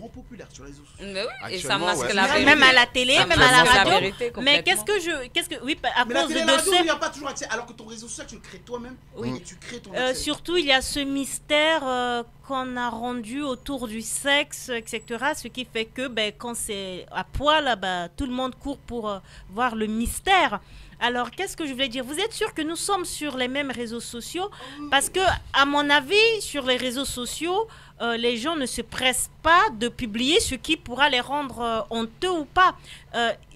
grand populaire sur les réseaux sociaux. Mais oui, et ça Actuellement, masque ouais. la vérité. Même à la télé, Ça même à la masque radio. vérité Mais complètement. oui, à Mais la cause télé et de la radio, il ce... n'y a pas toujours accès. Alors que ton réseau social, tu le crées toi-même. Oui. Et tu crées ton accès. Surtout, il y a ce mystère qu'on a rendu autour du sexe, etc. Ce qui fait que quand c'est à poil, tout le monde court pour voir le mystère. Alors, qu'est-ce que je voulais dire? Vous êtes sûr que nous sommes sur les mêmes réseaux sociaux? Parce que, à mon avis, sur les réseaux sociaux, les gens ne se pressent pas de publier ce qui pourra les rendre honteux ou pas.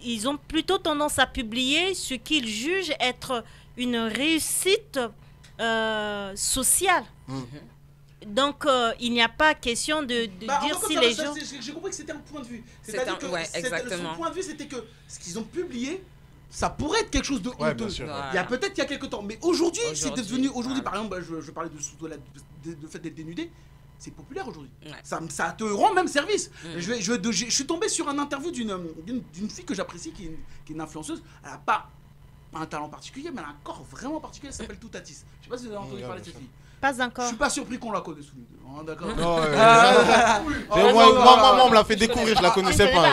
Ils ont plutôt tendance à publier ce qu'ils jugent être une réussite sociale. Donc, il n'y a pas question de dire si les gens... J'ai compris que c'était un point de vue. C'est-à-dire que exactement. Son point de vue, c'était que ce qu'ils ont publié, ça pourrait être quelque chose de Ouais, honteux. bien sûr. Il y a peut-être il y a quelques temps, mais aujourd'hui, c'est devenu. Aujourd'hui, voilà. par exemple, je parlais de fait d'être dénudé. C'est populaire aujourd'hui. Ouais. Ça te rend même service. Je suis tombé sur un interview d'une fille que j'apprécie, qui est une influenceuse. Elle n'a pas un talent particulier, mais elle a un corps vraiment particulier. Elle s'appelle Toutatis. Je ne sais pas si vous avez entendu parler de cette fille. Pas Je encore. suis pas surpris qu'on la connaisse tous les deux. Hein, d'accord. Non, moi, on me l'a fait découvrir, je la connaissais pas.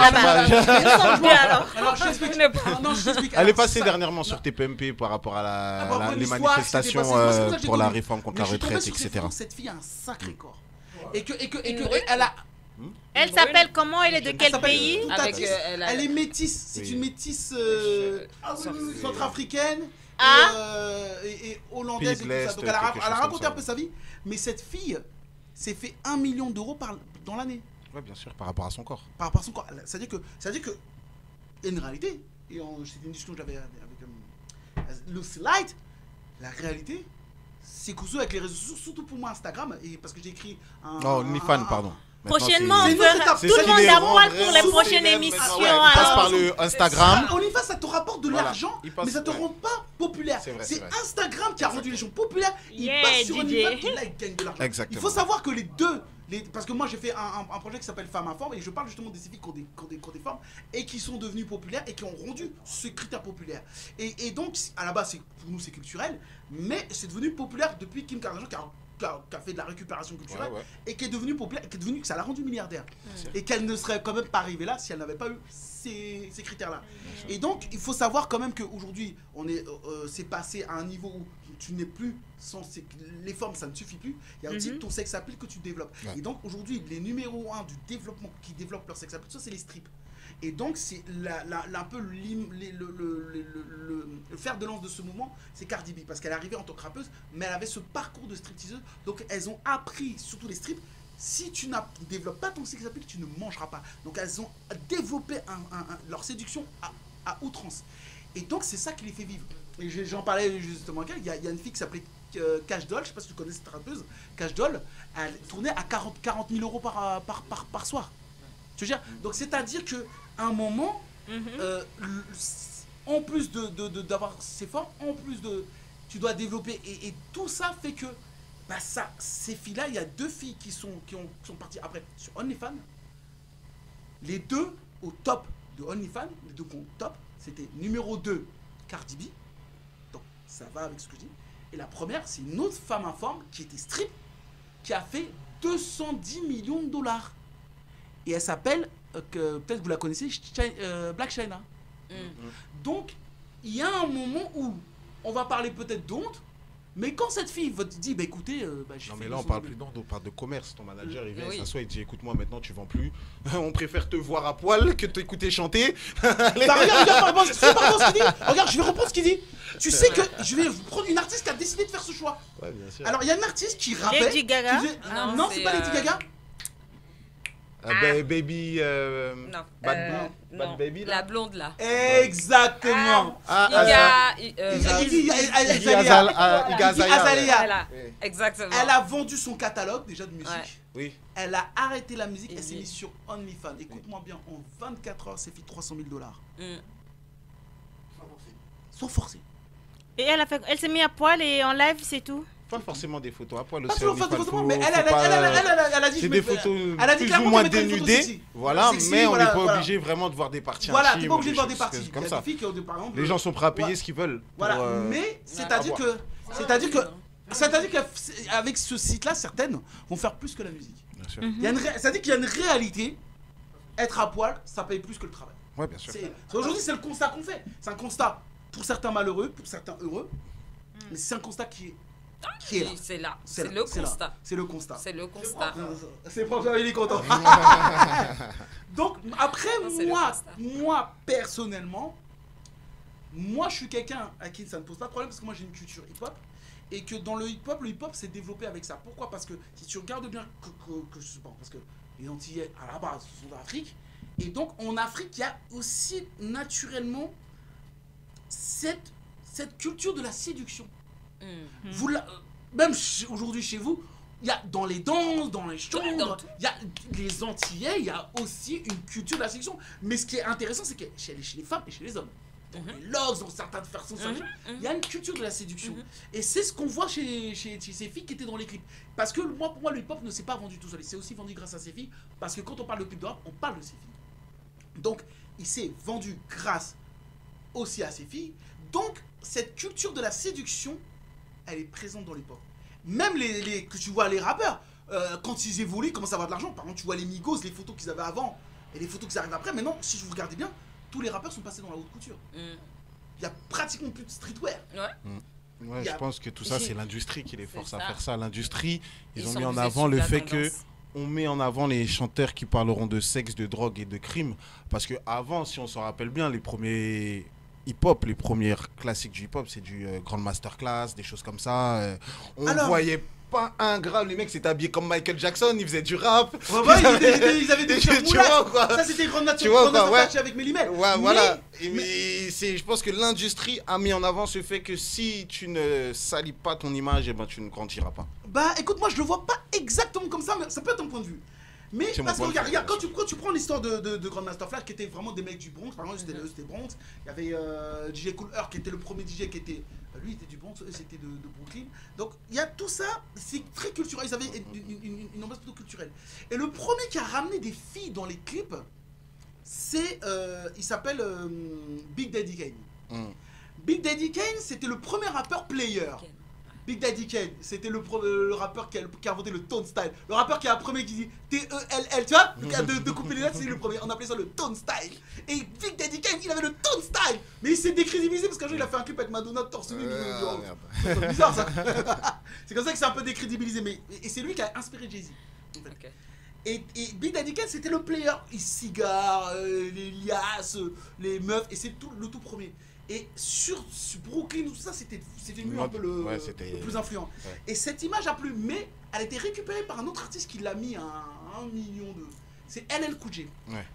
Alors, je t'explique. Non, je t'explique. Elle est Alors, passée ça- dernièrement sur TPMP par rapport à après, les l'histoire, manifestations c'était passé. Moi, c'est pour ça que j'ai pour la connu. réforme contre Mais la je suis tombé retraite, sur etc. cette fille a un sacré corps. Et que Une elle a. Elle s'appelle comment? Elle est de Elle quel s'appelle pays? Toutatis. Avec, Elle est métisse. C'est Oui. une métisse oui. centrafricaine et hollandaise. Pays de Et tout ça. l'Est, Donc elle a quelque chose raconté comme un peu sa vie. Mais cette fille s'est fait 1 million d'euros dans l'année Ouais, bien sûr, par rapport à son corps. par rapport à son corps. Ça veut dire que il y a une réalité. Et c'était une discussion que j'avais avec Lucy Light. La réalité, c'est que avec les réseaux sociaux, surtout pour moi Instagram, et parce que j'ai écrit un. Oh, OnlyFans, pardon. Maintenant, Prochainement, c'est- on fera c'est tout ça le qui monde les à rend poil pour les vraiment prochaines célèbres émissions. maintenant. Ouais, il passe alors. par le Instagram. OnlyFans, ça te rapporte de Voilà. l'argent, Il passe- mais ça te ouais. rend pas populaire. C'est vrai, C'est c'est vrai. Instagram qui a rendu les gens populaires. Ils Yeah, passent sur DJ. OnlyFans et là, ils gagnent de l'argent. Exactement. Il faut savoir que les deux, parce que moi j'ai fait un projet qui s'appelle Femmes Informes et je parle justement des filles qui ont des formes et qui sont devenues populaires et qui ont rendu ce critère populaire. Et donc, à la base, pour nous, c'est culturel, mais c'est devenu populaire depuis Kim Kardashian qui a fait de la récupération culturelle Ouais. et qui est devenu populaire, que ça l'a rendu milliardaire. Et qu'elle ne serait quand même pas arrivée là si elle n'avait pas eu ces critères-là. Et donc, il faut savoir quand même qu'aujourd'hui, c'est passé à un niveau où tu n'es plus les formes, ça ne suffit plus. Il y a aussi ton sex appeal que tu développes. Ouais. Et donc, aujourd'hui, les numéros 1 du développement qui développent leur sex appeal, ça, c'est les strips. Et donc, c'est un peu le fer de lance de ce mouvement, c'est Cardi B. Parce qu'elle est arrivée en tant que rappeuse, mais elle avait ce parcours de stripteaseuse. Donc, elles ont appris, surtout les strips, si tu ne développes pas ton sex appeal, tu ne mangeras pas. Donc, elles ont développé leur séduction à outrance. Et donc, c'est ça qui les fait vivre. Et j'en parlais justement, il y a une fille qui s'appelait Cash Doll, je ne sais pas si tu connais cette rappeuse. Cash Doll, elle tournait à 40 000 euros par soir. Tu veux dire, donc c'est-à-dire qu'à un moment, en plus d'avoir ces formes, en plus tu dois développer, et tout ça fait que ces filles-là, il y a 2 filles qui sont parties après sur OnlyFans. Les 2 au top de OnlyFans, les 2 comptes top, c'était numéro 2, Cardi B. Donc ça va avec ce que je dis. Et la première, c'est une autre femme informe qui était strip, qui a fait 210 millions de dollars. Et elle s'appelle, peut-être que vous la connaissez, Black China. Donc, il y a un moment où on va parler peut-être d'honte, mais quand cette fille va te dire, bah écoutez, Non mais là on parle plus d'ordre, on parle de commerce. Ton manager il vient, il s'assoit, il dit écoute-moi maintenant tu vends plus. On préfère te voir à poil que t'écouter chanter. Regarde ce qu'il dit. Regarde, je vais reprendre ce qu'il dit. Tu sais que je vais prendre une artiste qui a décidé de faire ce choix. Ouais, bien sûr. Alors il y a une artiste qui rappelle. Lady Gaga. Non, c'est pas Lady Gaga. Baby. Non. Bad Non. Baby là. La blonde là. Exactement. Iggy Azalea. Voilà. Exactement. Elle a vendu son catalogue déjà de musique. Ouais. Oui. Elle a arrêté la musique, elle Iggy. s'est mise sur OnlyFans. Écoute-moi bien, en 24 heures, c'est fait 300 000 $. Sans forcer. Et elle s'est mise à poil et en live, c'est tout. Pas forcément des photos à poil Pas aussi. toujours faire des OnlyFans, photos, mais faut elle pas- a dit. C'est des photos elle a dit plus ou clairement moins qu'elle mettait des photos dénudées, sexy. voilà, Sexy, mais on voilà, n'est pas voilà. obligé vraiment de voir des parties Voilà, intimes t'es pas ou obligé de des voir des choses parties. comme Il y a ça. des filles qui, par exemple, Les gens sont prêts à payer ouais. ce qu'ils veulent. Voilà, pour, mais c'est-à-dire avoir. qu'avec ce site-là, certaines vont faire plus que la musique. sûr. Ça dit qu'il y a une réalité. Être à poil, ça paye plus que le travail. Ouais, bien sûr. Aujourd'hui, c'est le constat qu'on fait. C'est un constat pour certains malheureux, pour certains heureux. Mais c'est un constat qui est là. C'est là. C'est le constat. C'est le constat. C'est le constat. C'est propre, il est content. Donc, après, moi, personnellement, moi, je suis quelqu'un à qui ça ne pose pas de problème parce que moi, j'ai une culture hip-hop. Et que dans le hip-hop s'est développé avec ça. Pourquoi? Parce que si tu regardes bien, parce que les Antillais, à la base, sont d'Afrique. Et donc, en Afrique, il y a aussi naturellement cette culture de la séduction. Même aujourd'hui chez vous, il y a dans les danses, dans les chambres, il y a les Antillais, il y a aussi une culture de la séduction. Mais ce qui est intéressant, c'est que chez les femmes et chez les hommes, dans les logs, dans certaines façons, il y a une culture de la séduction. Et c'est ce qu'on voit chez ces filles qui étaient dans les clips. Parce que pour moi, le hip-hop ne s'est pas vendu tout seul. Il s'est aussi vendu grâce à ces filles. Parce que quand on parle de clip de rap, on parle de ces filles. Donc, il s'est vendu grâce aussi à ces filles. Donc, cette culture de la séduction, elle est présente dans l'hip-hop. Même que tu vois les rappeurs, quand ils évoluent, ils commencent à avoir de l'argent. Par exemple, tu vois les Migos, les photos qu'ils avaient avant et les photos qu'ils arrivent après. Maintenant, si vous regardez bien, tous les rappeurs sont passés dans la haute couture. Il y a pratiquement plus de streetwear. Ouais, je pense que tout ça, c'est l'industrie qui les force à faire ça. L'industrie, ils ont mis en avant le fait que on met en avant les chanteurs qui parleront de sexe, de drogue et de crime. Parce que avant, si on s'en rappelle bien, les premiers hip-hop, les premières classiques du hip-hop, c'est du Grand Masterclass, des choses comme ça. On voyait pas un grave, les mecs s'étaient habillés comme Michael Jackson, ils faisaient du rap. Ils avaient des cheveux moulates. Ça, c'était Grande Nature, avec Mélimètre. Ouais, voilà. Mais je pense que l'industrie a mis en avant ce fait que si tu ne salis pas ton image, eh ben, tu ne grandiras pas. Bah écoute, moi je le vois pas exactement comme ça, mais ça peut être un point de vue. Mais parce que regarde, quand tu prends l'histoire de Grand Master Flash, qui était vraiment des mecs du Bronx, par exemple c'était Bronx, il y avait DJ Kool Herc qui était le premier DJ qui était, lui il était du Bronx, eux c'était de Brooklyn. Donc il y a tout ça, c'est très culturel, ils avaient une ambiance plutôt culturelle. Et le premier qui a ramené des filles dans les clips, c'est, il s'appelle Big Daddy Kane. Big Daddy Kane, c'était le premier rappeur player. Big Daddy Kane, c'était le rappeur qui a inventé le tone style. Le rappeur qui a un premier qui dit T-E-L-L, tu vois, de couper les lettres, c'est le premier. On appelait ça le tone style. Et Big Daddy Kane, il avait le tone style. Mais il s'est décrédibilisé parce qu'un jour il a fait un clip avec Madonna torse nu. C'est bizarre ça. C'est comme ça que c'est un peu décrédibilisé. Et c'est lui qui a inspiré Jay-Z. Et Big Daddy Kane, c'était le player. Les cigares, les liasses, les meufs, et c'est le tout premier. Et sur Brooklyn, tout ça, c'était mieux un peu le plus influent. Ouais. Et cette image a plu, mais elle a été récupérée par un autre artiste qui l'a mis à 1 million de... C'est LL Cool J.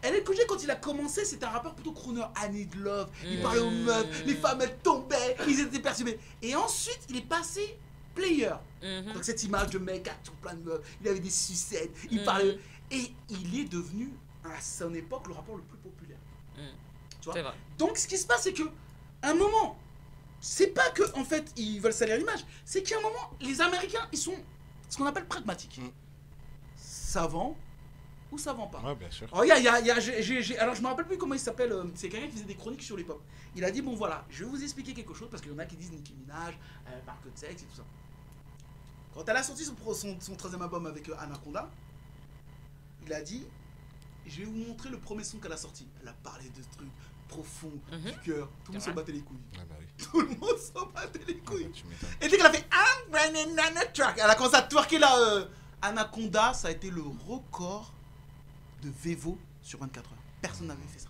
LL Cool J, quand il a commencé, c'était un rappeur plutôt crooner. I need love. Il parlait aux meufs, les femmes, elles tombaient, ils étaient perturbés. Et ensuite, il est passé player. Donc cette image de mec à tout plein de meufs, il avait des sucettes, il parlait... Et il est devenu, à son époque, le rappeur le plus populaire. Tu vois? Donc ce qui se passe, c'est que un moment, c'est pas que en fait ils veulent salir l'image, c'est qu'à un moment, les Américains, ils sont ce qu'on appelle pragmatiques. Ça vend ou ça vend pas. Ouais, bien sûr. Alors, alors je me rappelle plus comment il s'appelle, c'est quelqu'un qui faisait des chroniques sur l'hip-hop. Il a dit bon voilà, je vais vous expliquer quelque chose parce qu'il y en a qui disent Nicki Minaj, marque de sexe et tout ça. Quand elle a sorti son 3e album avec Anaconda, il a dit je vais vous montrer le premier son qu'elle a sorti. Elle a parlé de ce truc profond, du cœur. Tout le monde s'en battait les couilles. Ah bah oui. Tout le monde s'en battait les couilles. Et dès qu'elle a fait I'm running on a track, elle a commencé à twerker là. Anaconda, ça a été le record de Vevo sur 24 heures. Personne n'avait fait ça.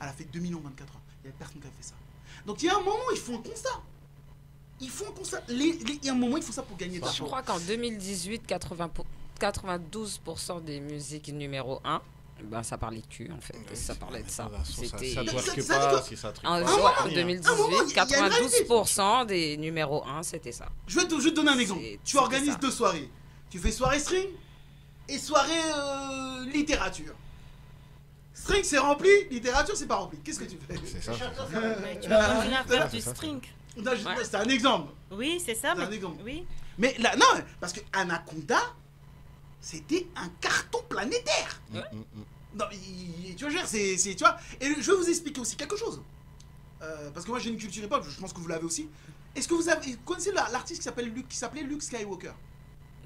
Elle a fait 2 millions en 24 heures. Il n'y avait personne qui avait fait ça. Donc il y a un moment, il faut un constat. Il faut un constat. Il y a un moment, il faut ça pour gagner de l'argent. Je crois qu'en 2018, 92% des musiques numéro 1, ben ça parlait de cul en fait, ça parlait de ça. C'était ça twerk pas si ça truc. En 2018, 92% des numéros 1, c'était ça. Je vais te donner un exemple. Tu organises 2 soirées. Tu fais soirée string et soirée littérature. String c'est rempli, littérature c'est pas rempli. Qu'est-ce que tu fais? C'est ça. Tu vas revenir faire du string. C'est un exemple. Oui, c'est ça. C'est un exemple. Oui. Mais là, non, parce que Anaconda, c'était un carton planétaire. Non, tu vois, tu vois. Et je vais vous expliquer aussi quelque chose. Parce que moi j'ai une culture hip-hop, je pense que vous l'avez aussi. Est-ce que vous connaissez l'artiste qui s'appelait Luke Skywalker?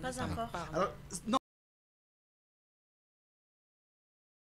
Pas encore. Alors, non.